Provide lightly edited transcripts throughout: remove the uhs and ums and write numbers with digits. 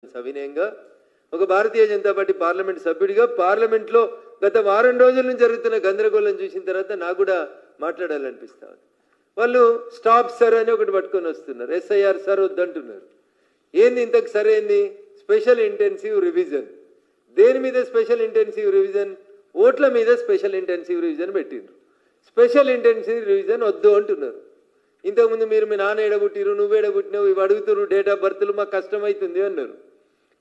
సవినయంగా ఒక Bharatiya Janata party parliament సభ్యుడిగా పార్లమెంట్లో గత వారం రోజుల నుంచి జరుగుతున్న గందరగోళం చూసిన తర్వాత నాకు కూడా మాట్లాడాలనిపిస్తా ఉంది. వాళ్ళు స్టాప్ సర్ అని ఒకటి పట్టుకొని వస్తున్నారు. SIR సర్ వద్దంటున్నారు. ఏంది ఇంతకు సరైంది? Special intensive revision. దేని మీద స్పెషల్ ఇంటెన్సివ్ రివిజన్? ఓట్ల మీద స్పెషల్ ఇంటెన్సివ్ రివిజన్ పెట్టిండ్రు. స్పెషల్ ఇంటెన్సివ్ రివిజన్ వద్దు అంటున్నారు. ఇంతకుముందు మీరు మీ నాన్న ఎడబుట్టిరు, నువ్వు ఎడబుట్టినావు, ఇవి అడుగుతున్నారు, డేట్ ఆఫ్ బర్త్లు మాకు కష్టమవుతుంది అన్నారు.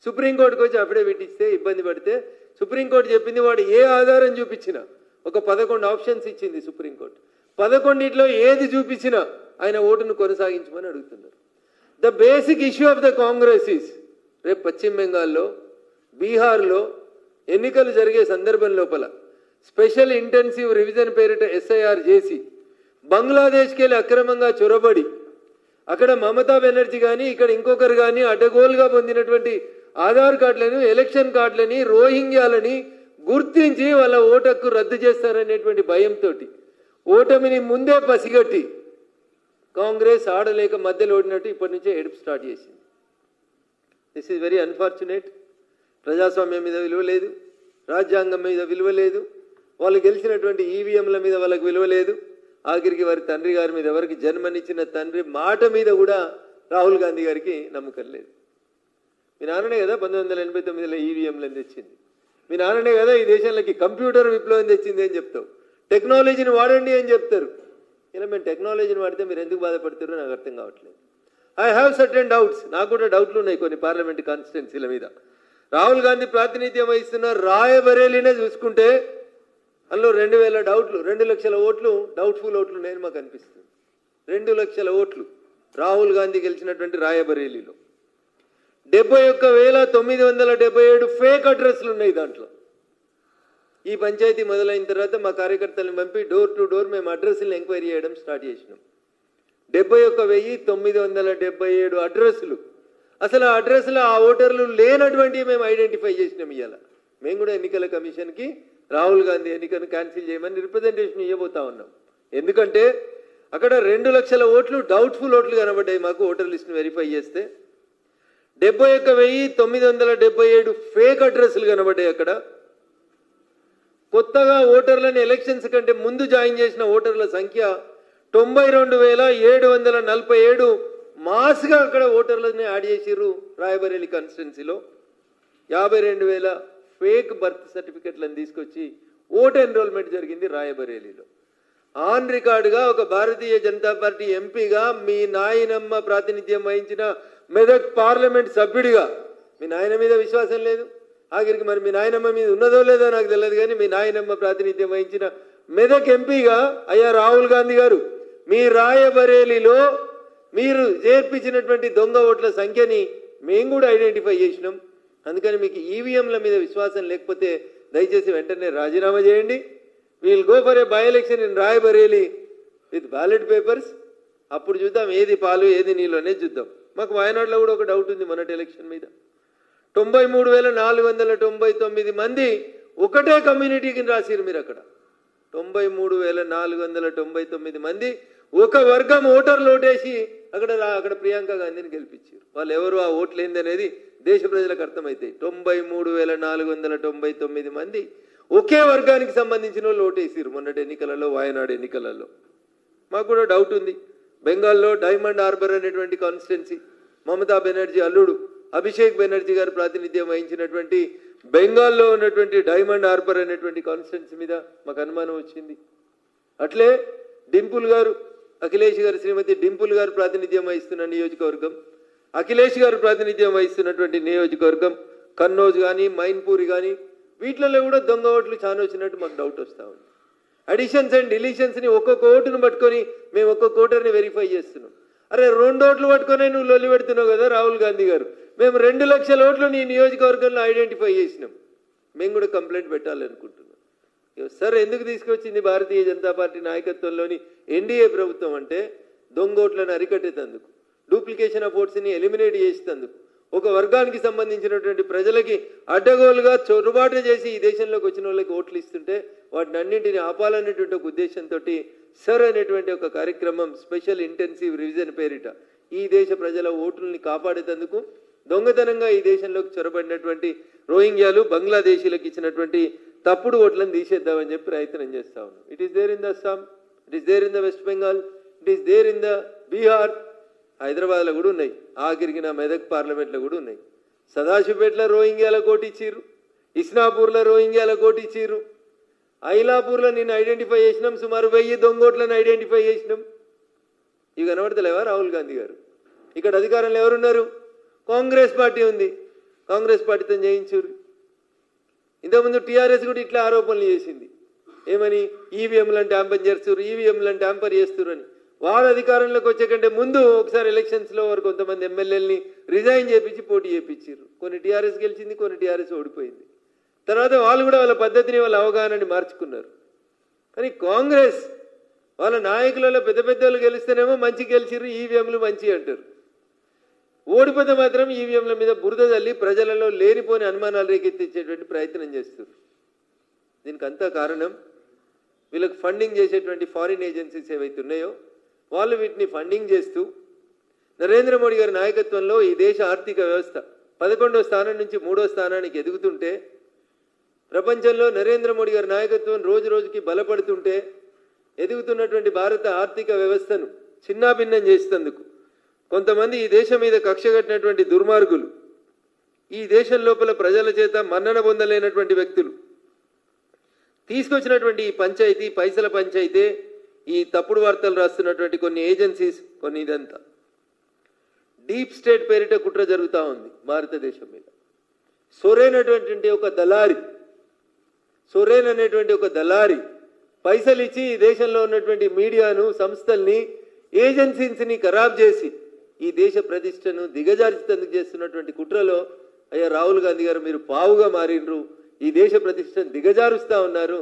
సుప్రీంకోర్టుకు వచ్చి అఫిడవిట్ ఇస్తే ఇబ్బంది పడితే సుప్రీంకోర్టు చెప్పింది వాడు ఏ ఆధారం చూపించినా, ఒక 11 ఆప్షన్స్ ఇచ్చింది సుప్రీంకోర్టు. 11 ఏది చూపించినా ఆయన ఓటును కొనసాగించమని అడుగుతున్నారు. The basic issue of the Congress is రేపు పశ్చిమ బెంగాల్లో, బీహార్లో ఎన్నికలు జరిగే సందర్భం లోపల స్పెషల్ ఇంటెన్సివ్ రివిజన్ పేరిట SIR చేసి బంగ్లాదేశ్కి వెళ్ళి అక్రమంగా చొరబడి అక్కడ మమతా బెనర్జీ కానీ ఇక్కడ ఇంకొకరు కానీ అడ్డగోలుగా పొందినటువంటి ఆధార్ కార్డులను, ఎలక్షన్ కార్డులని, రోహింగ్యాలని గుర్తించి వాళ్ళ ఓటక్కు రద్దు చేస్తారనేటువంటి భయంతో ఓటమిని ముందే పసిగట్టి కాంగ్రెస్ ఆడలేక మధ్యలో ఓడినట్టు ఇప్పటి నుంచే ఎడుపు స్టార్ట్ చేసింది. This is very unfortunate. ప్రజాస్వామ్యం మీద విలువ లేదు, రాజ్యాంగం మీద విలువ లేదు, వాళ్ళు గెలిచినటువంటి ఈవీఎంల మీద వాళ్ళకి విలువ లేదు, ఆఖరికి వారి తండ్రి గారి మీద, ఎవరికి జన్మనిచ్చిన తండ్రి మాట మీద కూడా రాహుల్ గాంధీ గారికి నమ్మకం లేదు. మీ నాన్ననే కదా 1989లో ఈవీఎంలను తెచ్చింది, మీ నాన్ననే కదా ఈ దేశంలోకి కంప్యూటర్ విప్లవం తెచ్చింది అని చెప్తావు, టెక్నాలజీని వాడండి అని చెప్తారు. ఇలా మేము టెక్నాలజీని వాడితే మీరు ఎందుకు బాధపడతారో నాకు అర్థం కావట్లేదు. I have certain doubts. నాకు కూడా డౌట్లు ఉన్నాయి కొన్ని పార్లమెంట్ కాన్స్టిట్యున్సీల మీద. రాహుల్ గాంధీ ప్రాతినిధ్యం వహిస్తున్న రాయబరేలీనే చూసుకుంటే అందులో 2000 డౌట్లు, 2 లక్షల ఓట్లు డౌట్ఫుల్ ఓట్లు నేను మాకు అనిపిస్తుంది. 2 లక్షల ఓట్లు రాహుల్ గాంధీ గెలిచినటువంటి రాయబరేలీలో 71,977 ఫేక్ అడ్రస్లు ఉన్నాయి. దాంట్లో ఈ పంచాయతీ మొదలైన తర్వాత మా కార్యకర్తలను పంపి డోర్ టు డోర్ మేము అడ్రస్లను ఎంక్వైరీ చేయడం స్టార్ట్ చేసినాం. 71,977 అడ్రస్లు. అసలు ఆ అడ్రస్లో ఆ ఓటర్లు లేనటువంటివి మేము ఐడెంటిఫై చేసినాం. ఇవాళ మేము కూడా ఎన్నికల కమిషన్కి రాహుల్ గాంధీ ఎన్నికను క్యాన్సిల్ చేయమని రిప్రజెంటేషన్ ఇవ్వబోతా ఉన్నాం. ఎందుకంటే అక్కడ 2 లక్షల ఓట్లు డౌట్ఫుల్ ఓట్లు కనబడ్డాయి మాకు. ఓటర్ లిస్ట్ని వెరిఫై చేస్తే 71,977 ఫేక్ అడ్రస్లు కనబడ్డాయి. అక్కడ కొత్తగా ఓటర్లను ఎలక్షన్స్ కంటే ముందు జాయిన్ చేసిన ఓటర్ల సంఖ్య 92,747 మాస్గా అక్కడ ఓటర్లని యాడ్ చేసిర్రు. రాయబరేలీ కాన్స్టిట్యున్సీలో 52,000 ఫేక్ బర్త్ సర్టిఫికెట్లను తీసుకొచ్చి ఓటు ఎన్రోల్మెంట్ జరిగింది రాయబరేలీలో. ఆన్ రికార్డుగా ఒక భారతీయ జనతా పార్టీ ఎంపీగా, మీ నాయనమ్మ ప్రాతినిధ్యం వహించిన మెదక్ పార్లమెంట్ సభ్యుడిగా మీ నాయన మీద విశ్వాసం లేదు. ఆఖరికి మరి మీ నాయనమ్మ మీద ఉన్నదో లేదో నాకు తెలియదు, కానీ మీ నాయనమ్మ ప్రాతినిధ్యం వహించిన మెదక్ ఎంపీగా అయ్యా రాహుల్ గాంధీ గారు, మీ రాయబరేలీలో మీరు చేర్పించినటువంటి దొంగ ఓట్ల సంఖ్యని మేము కూడా ఐడెంటిఫై చేసినాం. అందుకని మీకు ఈవీఎంల మీద విశ్వాసం లేకపోతే దయచేసి వెంటనే రాజీనామా చేయండి. We'll go for a by election in Rae Bareli with ballot papers. అప్పుడు చూద్దాం ఏది పాలు ఏది నీళ్ళు అనేది చూద్దాం. మాకు వయనాడులో కూడా ఒక డౌట్ ఉంది మొన్నటి ఎలక్షన్ మీద. 93,499 మంది ఒకటే కమ్యూనిటీకి రాసిరు మీరు. అక్కడ 93,499 మంది ఒక వర్గం ఓటర్లు ఓటేసి అక్కడ ప్రియాంక గాంధీని గెలిపించారు. వాళ్ళు ఎవరు, ఆ ఓట్లు ఏందనేది దేశ ప్రజలకు అర్థమవుతాయి. 93,499 మంది ఒకే వర్గానికి సంబంధించిన వాళ్ళు ఓటేసారు మొన్నటి ఎన్నికలలో, వాయనాడు ఎన్నికలలో. మాకు కూడా డౌట్ ఉంది. బెంగాల్లో డైమండ్ హార్బర్ అనేటువంటి కాన్స్టిట్యున్సీ, మమతా బెనర్జీ అల్లుడు అభిషేక్ బెనర్జీ గారు ప్రాతినిధ్యం వహించినటువంటి బెంగాల్లో ఉన్నటువంటి డైమండ్ హార్బర్ అనేటువంటి కాన్స్టిట్యున్సీ మీద మాకు అనుమానం వచ్చింది. అట్లే డింపుల్ గారు, అఖిలేష్ గారు, శ్రీమతి డింపుల్ గారు ప్రాతినిధ్యం వహిస్తున్న నియోజకవర్గం, అఖిలేష్ గారు ప్రాతినిధ్యం వహిస్తున్నటువంటి నియోజకవర్గం కన్నౌజ్ కానీ, మైన్పూరి కానీ, వీటిలలో కూడా దొంగ ఓట్లు చాలా వచ్చినట్టు మాకు డౌట్ వస్తూ ఉంది. అడిషన్స్ అండ్ డిలీషన్స్ని ఒక్కొక్క ఓటును పట్టుకొని మేము ఒక్కొక్క ఓటర్ని వెరిఫై చేస్తున్నాం. అరే 2 ఓట్లు పట్టుకొని నువ్వు లొల్లి పెడుతున్నావు కదా రాహుల్ గాంధీ గారు. మేము 2 లక్షల ఓట్లు నీ నియోజకవర్గంలో ఐడెంటిఫై చేసినాం. మేము కూడా కంప్లైంట్ పెట్టాలనుకుంటున్నాం. సార్ ఎందుకు తీసుకొచ్చింది భారతీయ జనతా పార్టీ నాయకత్వంలోని ఎన్డీఏ ప్రభుత్వం అంటే దొంగ ఓట్లను అరికట్టేందుకు, డూప్లికేషన్ ఆఫ్ ఓట్స్ని ఎలిమినేట్ చేసేందుకు, ఒక వర్గానికి సంబంధించినటువంటి ప్రజలకి అడ్డగోలుగా చొరబాటు చేసి ఈ దేశంలోకి వచ్చిన వాళ్ళకి ఓట్లు ఇస్తుంటే వాటిని అన్నింటినీ ఆపాలనేటువంటి ఒక ఉద్దేశంతో సర్ అనేటువంటి ఒక కార్యక్రమం స్పెషల్ ఇంటెన్సివ్ రివిజన్ పేరిట ఈ దేశ ప్రజల ఓట్లని కాపాడేందుకు దొంగతనంగా ఈ దేశంలోకి చొరబడినటువంటి రోహింగ్యాలు బంగ్లాదేశీలకు ఇచ్చినటువంటి తప్పుడు ఓట్లను తీసేద్దామని చెప్పి ప్రయత్నం చేస్తా ఉన్నాం. It is there in the Assam, it is there in the West Bengal, it is there in the Bihar, హైదరాబాద్లో కూడా ఉన్నాయి, ఆఖరికి నా మెదక్ పార్లమెంట్లో కూడా ఉన్నాయి. సదాశివపేటలో రోహింగ్యాల కోటి ఇచ్చిర్రు, ఇస్నాపూర్లో రోహింగ్యాల కోటి ఇచ్చిర్రు, ఐలాపూర్లో నేను ఐడెంటిఫై చేసినాం, సుమారు 1000 దొంగోట్లను ఐడెంటిఫై చేసినాం. ఇవి కనబడతలేవా రాహుల్ గాంధీ గారు? ఇక్కడ అధికారంలో ఎవరున్నారు? కాంగ్రెస్ పార్టీ ఉంది, కాంగ్రెస్ పార్టీతో చేయించారు. ఇంతకుముందు టీఆర్ఎస్ కూడా ఇట్లా ఆరోపణలు చేసింది, ఏమని ఈవీఎంలను ట్యాంపర్ చేస్తారు, ఈవీఎంలను ట్యాంపర్ చేస్తారు అని. వారు అధికారంలోకి వచ్చే కంటే ముందు ఒకసారి ఎలక్షన్స్లో వారు కొంతమంది ఎమ్మెల్యేలని రిజైన్ చేయించి పోటీ చేయించారు. కొన్ని టీఆర్ఎస్ గెలిచింది, కొన్ని టీఆర్ఎస్ ఓడిపోయింది. తర్వాత వాళ్ళు కూడా వాళ్ళ పద్ధతిని, వాళ్ళ అవగాహనని మార్చుకున్నారు. కానీ కాంగ్రెస్ వాళ్ళ నాయకులలో పెద్ద పెద్ద వాళ్ళు గెలిస్తేనేమో మంచి గెలిచిర్రు, ఈవీఎంలు మంచి అంటారు. ఓడిపోతే మాత్రం ఈవీఎంల మీద బురద తల్లి ప్రజలలో లేనిపోని అనుమానాలు రేకెత్తించేటువంటి ప్రయత్నం చేస్తారు. దీనికి అంతా కారణం వీళ్ళకి ఫండింగ్ చేసేటువంటి ఫారిన్ ఏజెన్సీస్ ఏవైతే ఉన్నాయో వాళ్ళు వీటిని ఫండింగ్ చేస్తూ నరేంద్ర మోడీ గారి నాయకత్వంలో ఈ దేశ ఆర్థిక వ్యవస్థ 11వ స్థానం నుంచి 3వ స్థానానికి ఎదుగుతుంటే, ప్రపంచంలో నరేంద్ర మోడీ గారి నాయకత్వం రోజు రోజుకి బలపడుతుంటే, ఎదుగుతున్నటువంటి భారత ఆర్థిక వ్యవస్థను చిన్నాభిన్నం చేసేందుకు కొంతమంది ఈ దేశం మీద కక్ష కట్టినటువంటి దుర్మార్గులు, ఈ దేశం లోపల ప్రజల చేత మన్నన పొందలేనటువంటి వ్యక్తులు తీసుకొచ్చినటువంటి ఈ పంచాయతీ, పైసల పంచాయతీ, ఈ తప్పుడు వార్తలు రాస్తున్నటువంటి కొన్ని ఏజెన్సీస్, కొన్ని ఇదంతా డీప్ స్టేట్ పేరిట కుట్ర జరుగుతూ ఉంది భారతదేశం మీద. సొరేన్ అనేటువంటి ఒక దళారి పైసలు ఇచ్చి ఈ దేశంలో ఉన్నటువంటి మీడియాను, సంస్థల్ని, ఏజెన్సీస్ని ఖరాబ్ చేసి ఈ దేశ ప్రతిష్టను దిగజార్చేందుకు చేస్తున్నటువంటి కుట్రలో అయ్యా రాహుల్ గాంధీ గారు మీరు పావుగా మారినరు, ఈ దేశ ప్రతిష్టను దిగజారుస్తా ఉన్నారు.